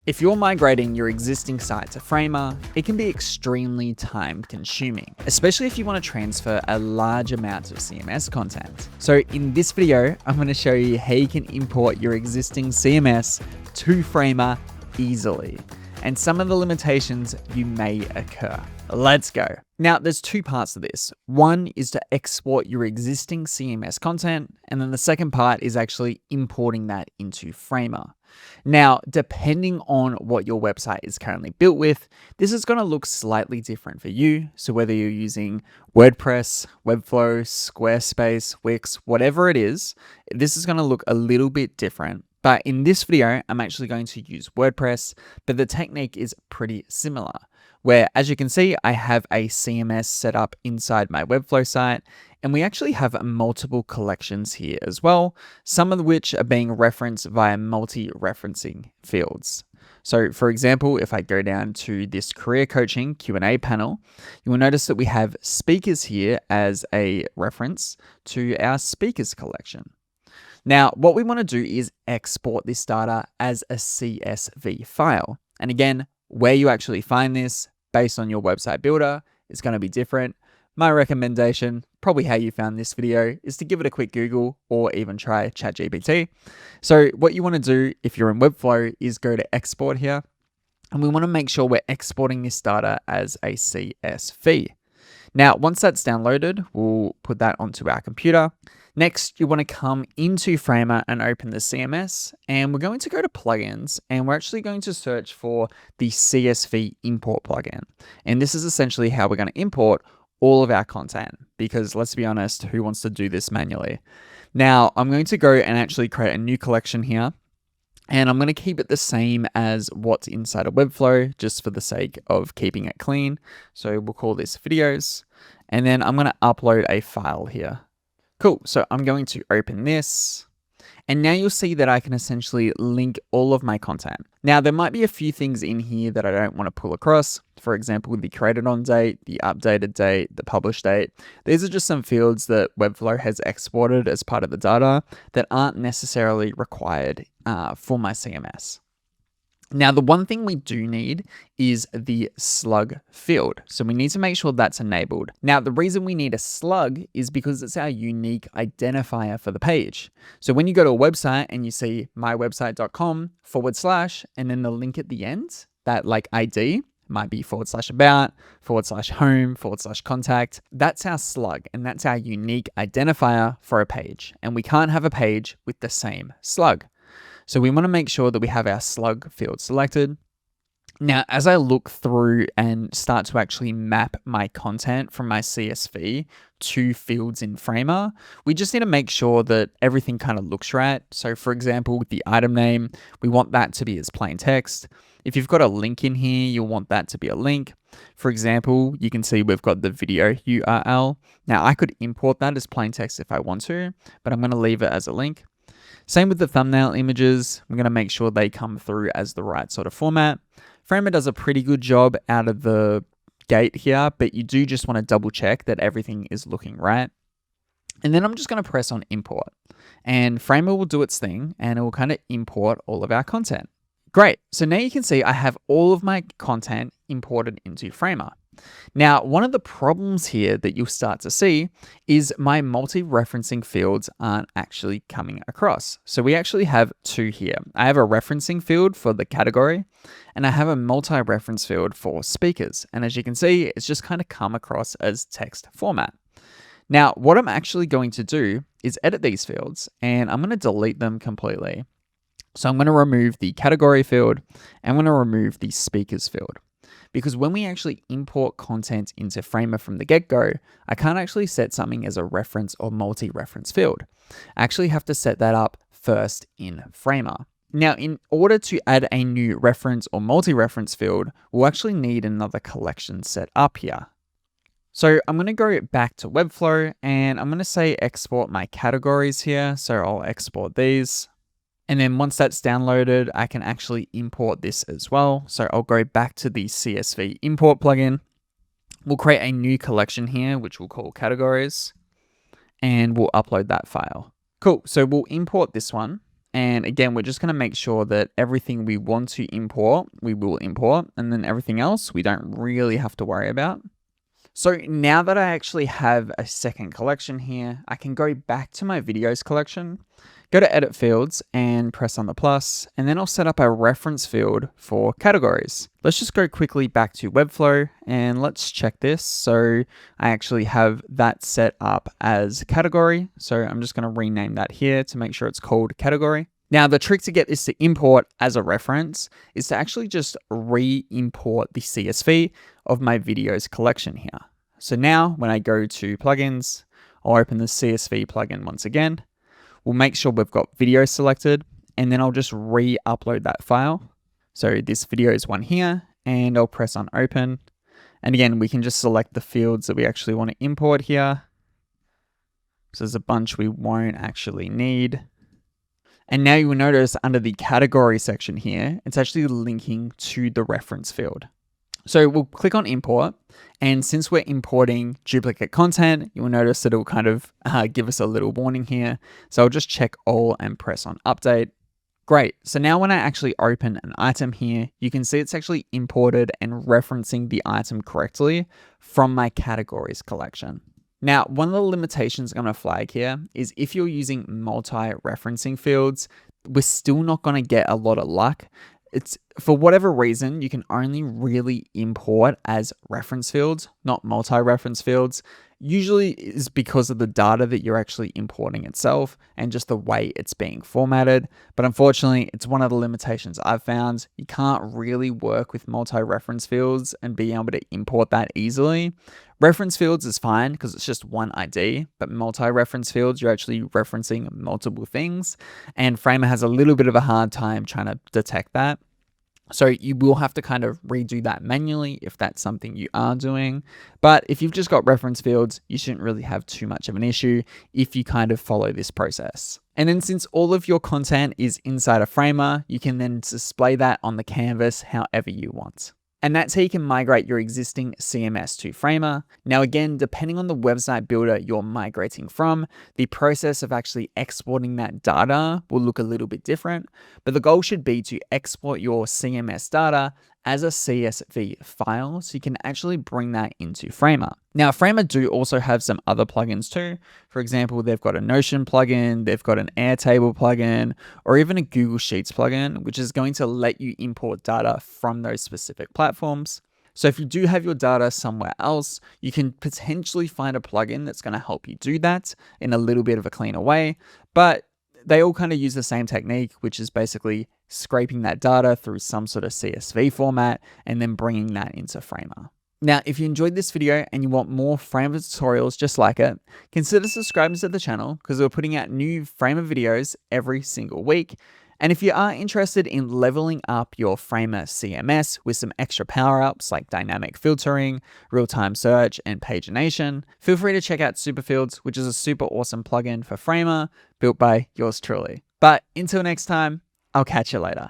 If you're migrating your existing site to Framer, it can be extremely time consuming, especially if you want to transfer a large amount of CMS content. So in this video, I'm going to show you how you can import your existing CMS to Framer easily, and some of the limitations you may occur. Let's go. Now, there's two parts to this. One is to export your existing CMS content, and then the second part is actually importing that into Framer. Now, depending on what your website is currently built with, this is going to look slightly different for you. So whether you're using WordPress, Webflow, Squarespace, Wix, whatever it is, this is going to look a little bit different. But in this video, I'm actually going to use WordPress, but the technique is pretty similar, where as you can see, I have a CMS set up inside my Webflow site, and we actually have multiple collections here as well, some of which are being referenced via multi-referencing fields. So for example, if I go down to this career coaching Q&A panel, you will notice that we have speakers here as a reference to our speakers collection. Now, what we want to do is export this data as a CSV file. And again, where you actually find this based on your website builder is going to be different. My recommendation, probably how you found this video, is to give it a quick Google or even try ChatGPT. So what you want to do if you're in Webflow is go to export here, and we want to make sure we're exporting this data as a CSV. Now, once that's downloaded, we'll put that onto our computer. Next, you want to come into Framer and open the CMS, and we're going to go to plugins, and we're actually going to search for the CSV import plugin. And this is essentially how we're going to import all of our content, because let's be honest, who wants to do this manually? Now, I'm going to go and actually create a new collection here, and I'm going to keep it the same as what's inside of Webflow, just for the sake of keeping it clean. So we'll call this videos, and then I'm going to upload a file here. Cool, so I'm going to open this, and now you'll see that I can essentially link all of my content. Now, there might be a few things in here that I don't want to pull across. For example, the created on date, the updated date, the published date. These are just some fields that Webflow has exported as part of the data that aren't necessarily required for my CMS. Now, the one thing we do need is the slug field. So we need to make sure that's enabled. Now, the reason we need a slug is because it's our unique identifier for the page. So when you go to a website and you see mywebsite.com / and then the link at the end, that like ID might be /about, /home, /contact. That's our slug, and that's our unique identifier for a page. And we can't have a page with the same slug. So we want to make sure that we have our slug field selected. Now, as I look through and start to actually map my content from my CSV to fields in Framer, we just need to make sure that everything kind of looks right. So for example, with the item name, we want that to be as plain text. If you've got a link in here, you'll want that to be a link. For example, you can see we've got the video URL. Now I could import that as plain text if I want to, but I'm going to leave it as a link. Same with the thumbnail images. I'm going to make sure they come through as the right sort of format. Framer does a pretty good job out of the gate here, but you do just want to double check that everything is looking right. And then I'm just going to press on import, and Framer will do its thing and it will kind of import all of our content. Great. So now you can see I have all of my content imported into Framer. Now, one of the problems here that you'll start to see is my multi-referencing fields aren't actually coming across. So we actually have two here. I have a referencing field for the category, and I have a multi-reference field for speakers. And as you can see, it's just kind of come across as text format. Now, what I'm actually going to do is edit these fields, and I'm going to delete them completely. So I'm going to remove the category field, and I'm going to remove the speakers field. Because when we actually import content into Framer from the get-go, I can't actually set something as a reference or multi-reference field. I actually have to set that up first in Framer. Now, in order to add a new reference or multi-reference field, we'll actually need another collection set up here. So I'm going to go back to Webflow, and I'm going to say export my categories here. So I'll export these. And then once that's downloaded, I can actually import this as well. So I'll go back to the CSV import plugin. We'll create a new collection here, which we'll call categories, and we'll upload that file. Cool, so we'll import this one, And again, we're just going to make sure that everything we want to import, we will import. And then everything else, we don't really have to worry about. So now that I actually have a second collection here, I can go back to my videos collection, go to edit fields and press on the plus, and then I'll set up a reference field for categories. Let's just go quickly back to Webflow and let's check this. So I actually have that set up as category. So I'm just going to rename that here to make sure it's called category. Now, the trick to get this to import as a reference is to actually just re-import the CSV of my videos collection here. So now when I go to plugins, I'll open the CSV plugin once again. We'll make sure we've got video selected, and then I'll just re-upload that file. So this video is one here, and I'll press on open. And again, we can just select the fields that we actually want to import here. So there's a bunch we won't actually need. And now you will notice under the category section here, it's actually linking to the reference field. So we'll click on import. And since we're importing duplicate content, you will notice that it will kind of give us a little warning here. So I'll just check all and press on update. Great. So now when I actually open an item here, you can see it's actually imported and referencing the item correctly from my categories collection. Now, one of the limitations I'm going to flag here is if you're using multi-referencing fields, we're still not going to get a lot of luck. It's for whatever reason, you can only really import as reference fields, not multi-reference fields. Usually is because of the data that you're actually importing itself and just the way it's being formatted. But unfortunately, it's one of the limitations I've found. You can't really work with multi-reference fields and be able to import that easily. Reference fields is fine because it's just one ID, but multi-reference fields, you're actually referencing multiple things. And Framer has a little bit of a hard time trying to detect that. So you will have to kind of redo that manually if that's something you are doing. But if you've just got reference fields, you shouldn't really have too much of an issue if you kind of follow this process. And then since all of your content is inside a Framer, you can then display that on the canvas however you want. And that's how you can migrate your existing CMS to Framer. Now again, depending on the website builder you're migrating from, the process of actually exporting that data will look a little bit different, but the goal should be to export your CMS data as a CSV file so you can actually bring that into Framer. Now, Framer do also have some other plugins too. For example, they've got a Notion plugin, they've got an Airtable plugin, or even a Google Sheets plugin, which is going to let you import data from those specific platforms. So if you do have your data somewhere else, you can potentially find a plugin that's going to help you do that in a little bit of a cleaner way. But they all kind of use the same technique, which is basically scraping that data through some sort of CSV format and then bringing that into Framer. Now, if you enjoyed this video and you want more Framer tutorials just like it, consider subscribing to the channel because we're putting out new Framer videos every single week. And if you are interested in leveling up your Framer CMS with some extra power-ups like dynamic filtering, real-time search, and pagination, feel free to check out Superfields, which is a super awesome plugin for Framer built by yours truly. But until next time, I'll catch you later.